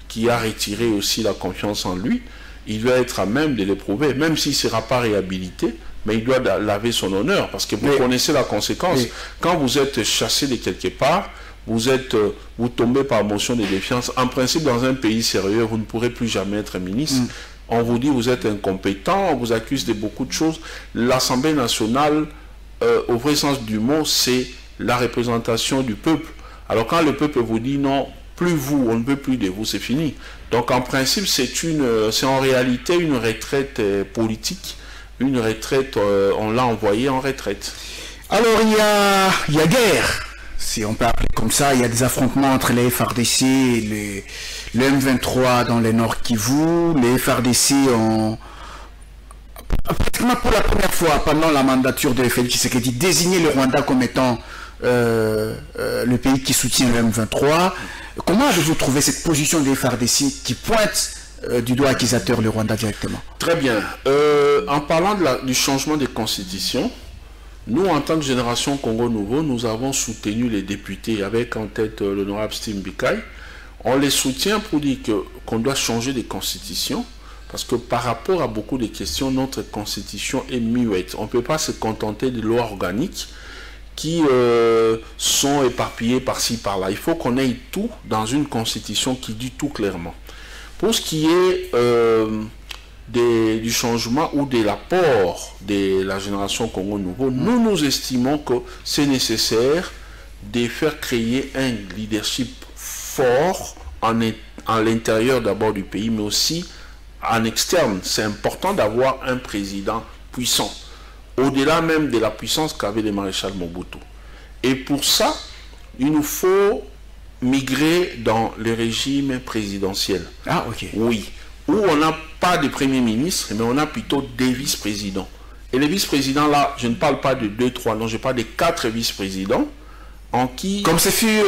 qui a retiré aussi la confiance en lui, il doit être à même de le prouver. Même s'il ne sera pas réhabilité, mais il doit laver son honneur. Parce que vous connaissez la conséquence. Quand vous êtes chassé de quelque part, vous tombez par motion de défiance. En principe, dans un pays sérieux, vous ne pourrez plus jamais être ministre. On vous dit vous êtes incompétent, on vous accuse de beaucoup de choses. L'Assemblée nationale, au vrai sens du mot, c'est la représentation du peuple. Alors quand le peuple vous dit non, plus vous, on ne veut plus de vous, c'est fini. Donc en principe, c'est en réalité une retraite politique une retraite, on l'a envoyé en retraite. Alors il y a guerre, si on peut appeler comme ça. Il y a des affrontements entre les FARDC et le M23 dans le Nord Kivu. Les FARDC ont pratiquement pour la première fois pendant la mandature de Félix Tshisekedi désigné le Rwanda comme étant le pays qui soutient le M23. Comment avez-vous trouvé cette position des FARDC qui pointe du doigt accusateur le Rwanda directement? Très bien. En parlant du changement de constitution, nous, en tant que Génération Congo Nouveau, nous avons soutenu les députés avec en tête l'honorable Steve Bikai. On les soutient pour dire qu'on doit changer de constitution parce que par rapport à beaucoup de questions, notre constitution est muette. On ne peut pas se contenter de lois organiques qui sont éparpillées par-ci, par-là. Il faut qu'on ait tout dans une constitution qui dit tout clairement. Pour ce qui est du changement ou de l'apport de la Génération Congo Nouveau, nous estimons que c'est nécessaire de faire créer un leadership fort en l'intérieur d'abord du pays, mais aussi en externe. C'est important d'avoir un président puissant, au-delà même de la puissance qu'avait le maréchal Mobutu. Et pour ça, il nous faut migrer dans le régime présidentiel. Ah, ok. Oui, où on n'a pas de premier ministre, mais on a plutôt des vice-présidents. Et les vice-présidents, là, je ne parle pas de 2, 3, non, je parle de 4 vice-présidents, en qui... Comme ce fut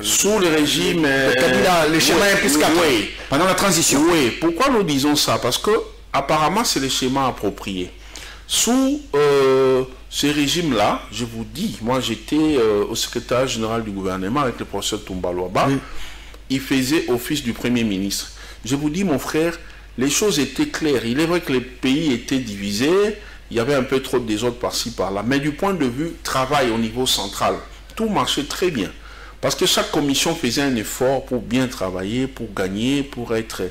sous le régime... Kabila, le schéma plus 4, oui, pendant la transition. Oui, pourquoi nous disons ça? Parce que, apparemment, c'est le schéma approprié. Sous ce régime-là, je vous dis, moi j'étais au secrétaire général du gouvernement avec le professeur Toumba Louaba, oui. Il faisait office du Premier ministre. Je vous dis, mon frère, les choses étaient claires. Il est vrai que les pays étaient divisés, il y avait un peu trop de désordre par-ci, par-là, mais du point de vue travail au niveau central, tout marchait très bien. Parce que chaque commission faisait un effort pour bien travailler, pour gagner, pour être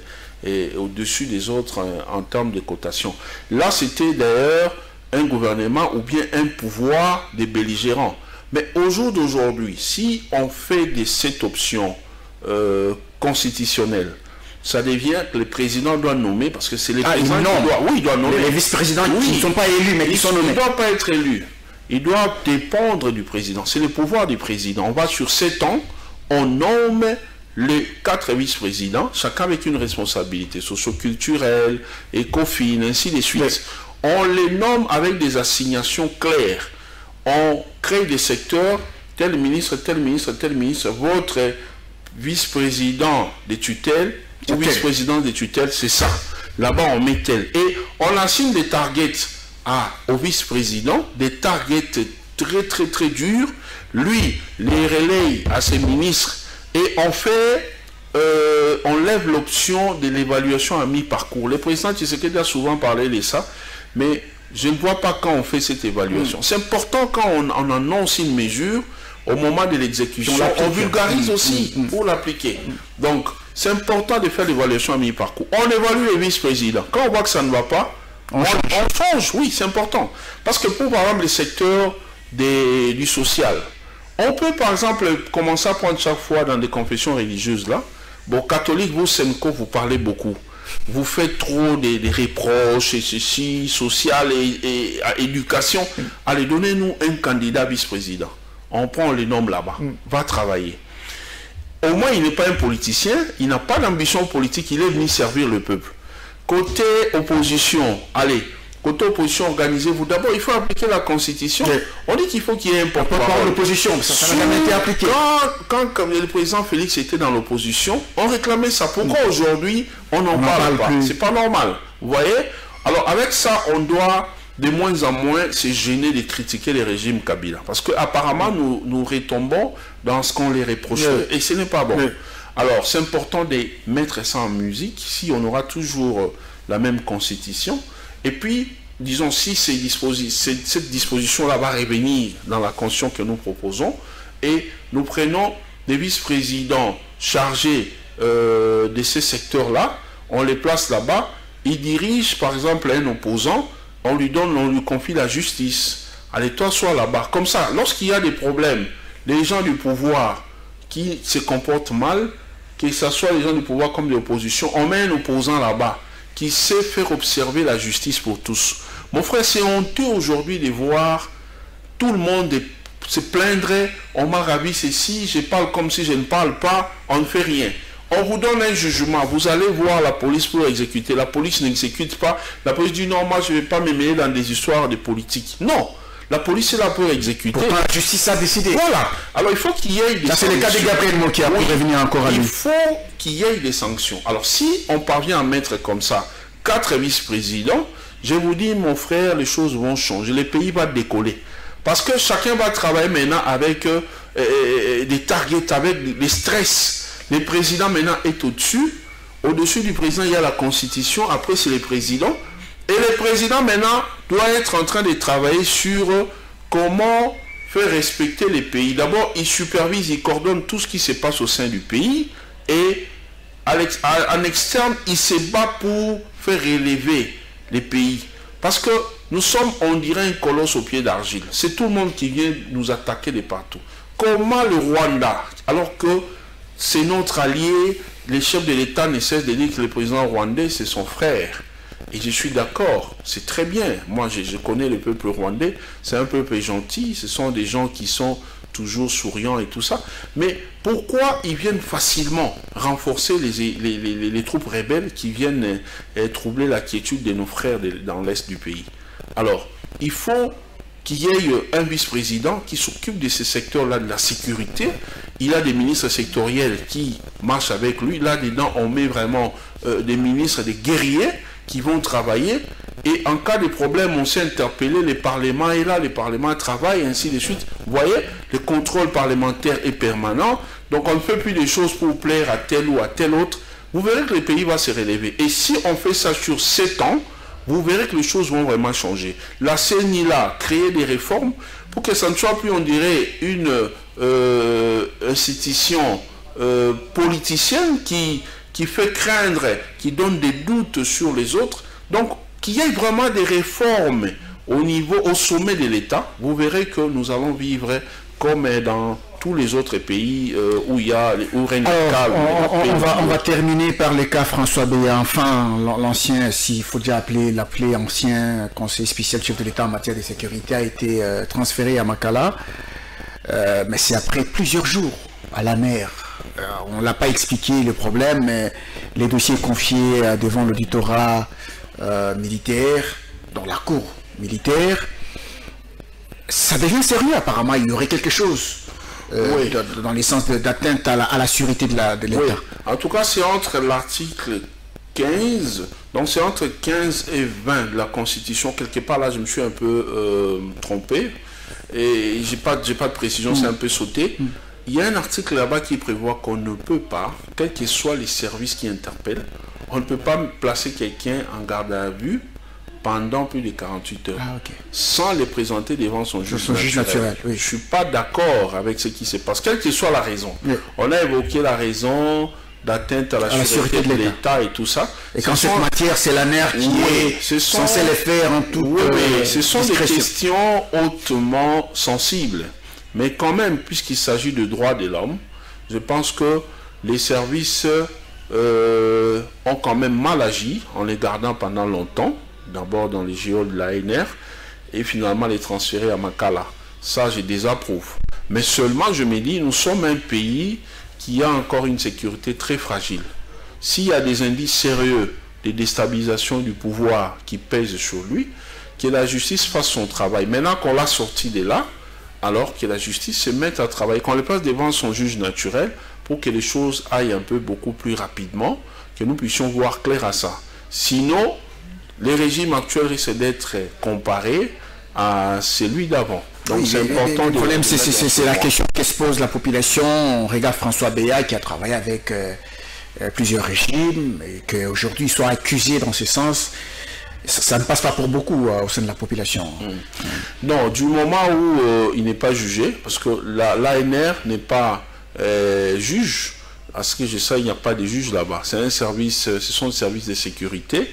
au-dessus des autres en termes de cotation. Là, c'était d'ailleurs un gouvernement ou bien un pouvoir des belligérants. Mais au jour d'aujourd'hui, si on fait de cette option constitutionnelle, ça devient que le président doit nommer, parce que c'est les présidents qui doivent... Oui, il doit nommer. Les vice-présidents qui ne sont pas élus, mais qui sont nommés. Ils ne doivent pas être élus. Ils doivent dépendre du président. C'est le pouvoir du président. On va sur 7 ans, on nomme les 4 vice-présidents, chacun avec une responsabilité socio-culturelle, écofine, ainsi de suite. Oui. On les nomme avec des assignations claires. On crée des secteurs, tel ministre, tel ministre, tel ministre, votre vice-président des tutelles, ou vice-président des tutelles, c'est ça. Là-bas, on met tel. Et on assigne des targets au vice-président, des targets très, très, très durs. Lui, les relaye à ses ministres. Et on fait, on lève l'option de l'évaluation à mi-parcours. Le président Tshisekedi a souvent parlé de ça, mais je ne vois pas quand on fait cette évaluation. C'est important quand on annonce une mesure, au moment de l'exécution, on vulgarise aussi pour l'appliquer. Donc, c'est important de faire l'évaluation à mi-parcours. On évalue les vice-présidents. Quand on voit que ça ne va pas, on change. Oui, c'est important. Parce que pour, par exemple, les secteurs du social, on peut, par exemple, commencer à prendre chaque fois dans des confessions religieuses, là. Bon, catholique, vous, Senko, vous parlez beaucoup. Vous faites trop des reproches, et ceci, social et éducation. Allez, donnez-nous un candidat vice-président. On prend les noms là-bas. Va travailler. Au moins, il n'est pas un politicien. Il n'a pas d'ambition politique. Il est venu servir le peuple. Côté opposition, allez, côté opposition, organisez-vous. D'abord, il faut appliquer la Constitution. Oui. On dit qu'il faut qu'il y ait un porte-parole. L'opposition, ça n'a jamais été appliqué. Quand comme le président Félix était dans l'opposition, on réclamait ça. Pourquoi aujourd'hui, on n'en parle pas? C'est pas normal. Vous voyez? Alors, avec ça, on doit de moins en moins se gêner de critiquer les régimes Kabila. Parce qu'apparemment, nous retombons dans ce qu'on les reproche. Oui. Et ce n'est pas bon. Oui. Alors, c'est important de mettre ça en musique, si on aura toujours la même constitution. Et puis, disons, si cette disposition-là va revenir dans la constitution que nous proposons, et nous prenons des vice-présidents chargés de ces secteurs-là, on les place là-bas, ils dirigent, par exemple, un opposant, on lui confie la justice. Allez, toi, sois là-bas. Comme ça, lorsqu'il y a des problèmes, les gens du pouvoir qui se comportent mal, que ce soit les gens du pouvoir comme de l'opposition, on met un opposant là-bas qui sait faire observer la justice pour tous. Mon frère, c'est honteux aujourd'hui de voir tout le monde se plaindre, on m'a ravi ceci, je parle comme si je ne parle pas, on ne fait rien. On vous donne un jugement, vous allez voir la police pour exécuter. La police n'exécute pas. La police dit non, moi je ne vais pas me mêler dans des histoires de politique. Non, la police est là pour exécuter. Pourtant la justice a décidé. Voilà. Alors il faut qu'il y ait des sanctions. Ça c'est le cas de Gabriel Mokia pour revenir encore à lui. Il faut qu'il y ait des sanctions. Alors si on parvient à mettre comme ça 4 vice-présidents, je vous dis mon frère, les choses vont changer. Le pays va décoller. Parce que chacun va travailler maintenant avec des targets, avec des stress. Le président maintenant est au-dessus. Au-dessus du président, il y a la constitution. Après, c'est le président. Et le président maintenant doit être en train de travailler sur comment faire respecter les pays. D'abord, il supervise, il coordonne tout ce qui se passe au sein du pays. Et en externe, il se bat pour faire relever les pays. Parce que nous sommes, on dirait, un colosse au pied d'argile. C'est tout le monde qui vient nous attaquer de partout. Comment le Rwanda, alors que c'est notre allié, les chefs de l'État ne cessent de dire que le président rwandais, c'est son frère. Et je suis d'accord, c'est très bien. Moi, je connais le peuple rwandais, c'est un peuple gentil, ce sont des gens qui sont toujours souriants et tout ça. Mais pourquoi ils viennent facilement renforcer les troupes rebelles qui viennent troubler la quiétude de nos frères dans l'Est du pays? Alors, il faut qu'il y ait un vice-président qui s'occupe de ces secteurs-là de la sécurité. Il a des ministres sectoriels qui marchent avec lui. Là-dedans, on met vraiment des ministres, des guerriers qui vont travailler. Et en cas de problème, on s'est interpellé, le Parlement est là, le Parlement travaille, et ainsi de suite. Vous voyez, le contrôle parlementaire est permanent. Donc, on ne fait plus des choses pour plaire à tel ou à tel autre. Vous verrez que le pays va se relever. Et si on fait ça sur 7 ans, vous verrez que les choses vont vraiment changer. La CENI là, créer des réformes pour que ça ne soit plus, on dirait, une institution politicienne qui fait craindre, qui donne des doutes sur les autres. Donc, qu'il y ait vraiment des réformes au sommet de l'État. Vous verrez que nous allons vivre comme dans tous les autres pays où règne le calme. On va terminer par le cas François Beya. Enfin, l'ancien, s'il faut déjà l'appeler ancien conseiller spécial chef de l'État en matière de sécurité, a été transféré à Makala. Mais c'est après plusieurs jours à la mer. On ne l'a pas expliqué le problème, mais les dossiers confiés devant l'auditorat militaire, dans la cour militaire, ça devient sérieux apparemment. Il y aurait quelque chose oui, dans le sens d'atteinte à la sûreté de l'État. Oui. En tout cas, c'est entre l'article 15, donc c'est entre 15 et 20 de la Constitution. Quelque part là, je me suis un peu trompé et j'ai pas de précision, c'est un peu sauté. Il y a un article là-bas qui prévoit qu'on ne peut pas, quels que soient les services qui interpellent, on ne peut pas placer quelqu'un en garde à vue pendant plus de 48 heures, sans les présenter devant son juge naturel. Oui. Je ne suis pas d'accord avec ce qui se passe, quelle que soit la raison. Oui. On a évoqué la raison d'atteinte à la sûreté de l'État et tout ça. Et quand cette matière, c'est la NER qui est censée les faire en tout ce sont des questions hautement sensibles. Mais quand même, puisqu'il s'agit de droits de l'homme, je pense que les services ont quand même mal agi en les gardant pendant longtemps. D'abord dans les géoles de l'ANR et finalement les transférer à Makala. Ça, je désapprouve. Mais seulement, je me dis, nous sommes un pays qui a encore une sécurité très fragile. S'il y a des indices sérieux de déstabilisation du pouvoir qui pèsent sur lui, que la justice fasse son travail. Maintenant qu'on l'a sorti de là, alors que la justice se mette à travailler, qu'on le place devant son juge naturel pour que les choses aillent un peu beaucoup plus rapidement, que nous puissions voir clair à ça. Sinon, les régimes actuels risquent d'être comparés à celui d'avant. Donc c'est important. Le problème, c'est la question que se pose la population. On regarde François Beya qui a travaillé avec plusieurs régimes et qu'aujourd'hui il soit accusé dans ce sens. Ça ne passe pas pour beaucoup au sein de la population. Non, du moment où il n'est pas jugé, parce que l'ANR n'est pas juge, à ce que je sais, il n'y a pas de juge là-bas. C'est un service, ce sont des services de sécurité.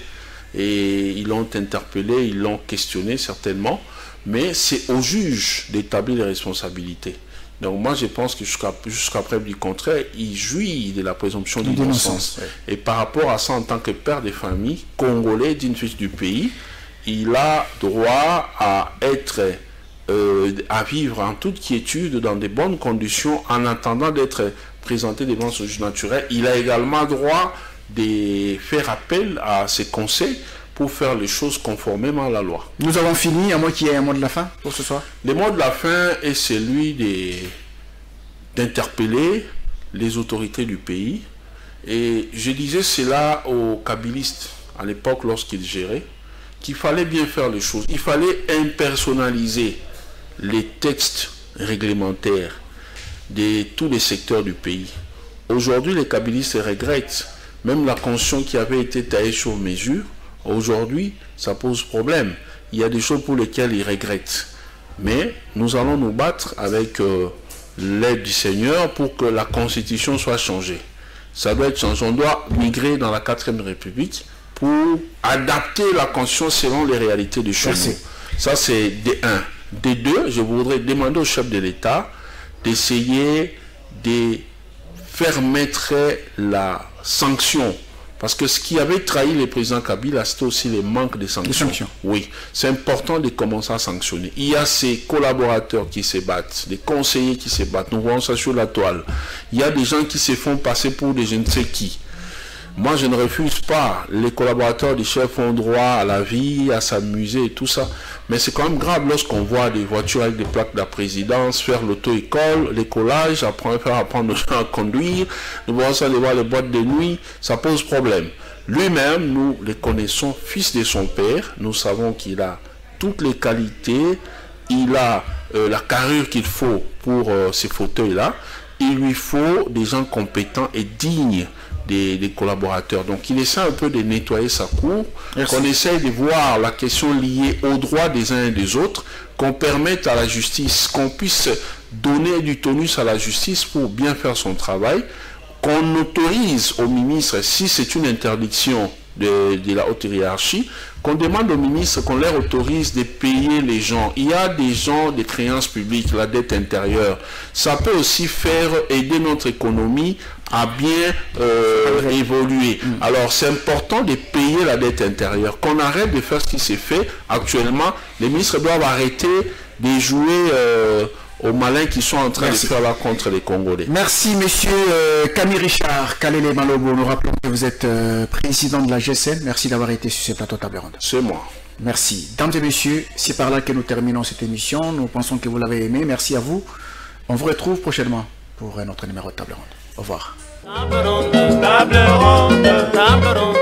Et ils l'ont interpellé, ils l'ont questionné certainement, mais c'est au juge d'établir les responsabilités. Donc moi je pense que jusqu'à preuve du contraire, il jouit de la présomption d'innocence. Et par rapport à ça, en tant que père de famille, congolais, digne fils du pays, il a droit à être, à vivre en toute quiétude, dans de bonnes conditions, en attendant d'être présenté devant ce juge naturel. Il a également droit de faire appel à ses conseils pour faire les choses conformément à la loi. Nous avons fini, à moins qu'il y ait un mot de la fin pour ce soir. Le mot de la fin est celui d'interpeller les autorités du pays. Et je disais cela aux kabylistes à l'époque lorsqu'ils géraient, qu'il fallait bien faire les choses. Il fallait impersonnaliser les textes réglementaires de tous les secteurs du pays. Aujourd'hui, les kabylistes regrettent même la constitution qui avait été taillée sur mesure. Aujourd'hui, ça pose problème. Il y a des choses pour lesquelles ils regrettent. Mais nous allons nous battre avec l'aide du Seigneur pour que la Constitution soit changée. Ça doit être changé. On doit migrer dans la 4e République pour adapter la Constitution selon les réalités de chez nous. Ça, c'est D1. D2, je voudrais demander au chef de l'État d'essayer de faire mettre la sanction. Parce que ce qui avait trahi le président Kabila, c'était aussi le manque de sanctions. Oui, c'est important de commencer à sanctionner. Il y a ces collaborateurs qui se battent, des conseillers qui se battent. Nous voyons ça sur la toile. Il y a des gens qui se font passer pour des je ne sais qui. Moi, je ne refuse pas. Les collaborateurs du chef ont droit à la vie, à s'amuser et tout ça. Mais c'est quand même grave lorsqu'on voit des voitures avec des plaques de la présidence, faire l'auto-école, l'écolage, faire apprendre aux gens à conduire. Nous voyons ça, voir les boîtes de nuit. Ça pose problème. Lui-même, nous le connaissons, fils de son père. Nous savons qu'il a toutes les qualités. Il a la carrure qu'il faut pour ces fauteuils-là. Il lui faut des gens compétents et dignes des collaborateurs. Donc il essaie un peu de nettoyer sa cour, qu'on essaye de voir la question liée aux droits des uns et des autres, qu'on permette à la justice, qu'on puisse donner du tonus à la justice pour bien faire son travail, qu'on autorise au ministre, si c'est une interdiction de la haute hiérarchie, qu'on demande aux ministres qu'on leur autorise de payer les gens. Il y a des gens, des créances publiques, la dette intérieure. Ça peut aussi faire aider notre économie à bien évoluer. Alors c'est important de payer la dette intérieure, qu'on arrête de faire ce qui s'est fait actuellement. Les ministres doivent arrêter de jouer aux malins qui sont en train de faire là contre les Congolais. Merci monsieur Camille Richard Kalele Malobo. Nous rappelons que vous êtes président de la GSN. Merci d'avoir été sur ce plateau table ronde. C'est moi. Merci. Dames et messieurs, c'est par là que nous terminons cette émission. Nous pensons que vous l'avez aimé. Merci à vous. On vous retrouve prochainement pour un autre numéro de table ronde. Au revoir. Table ronde, table ronde, table ronde.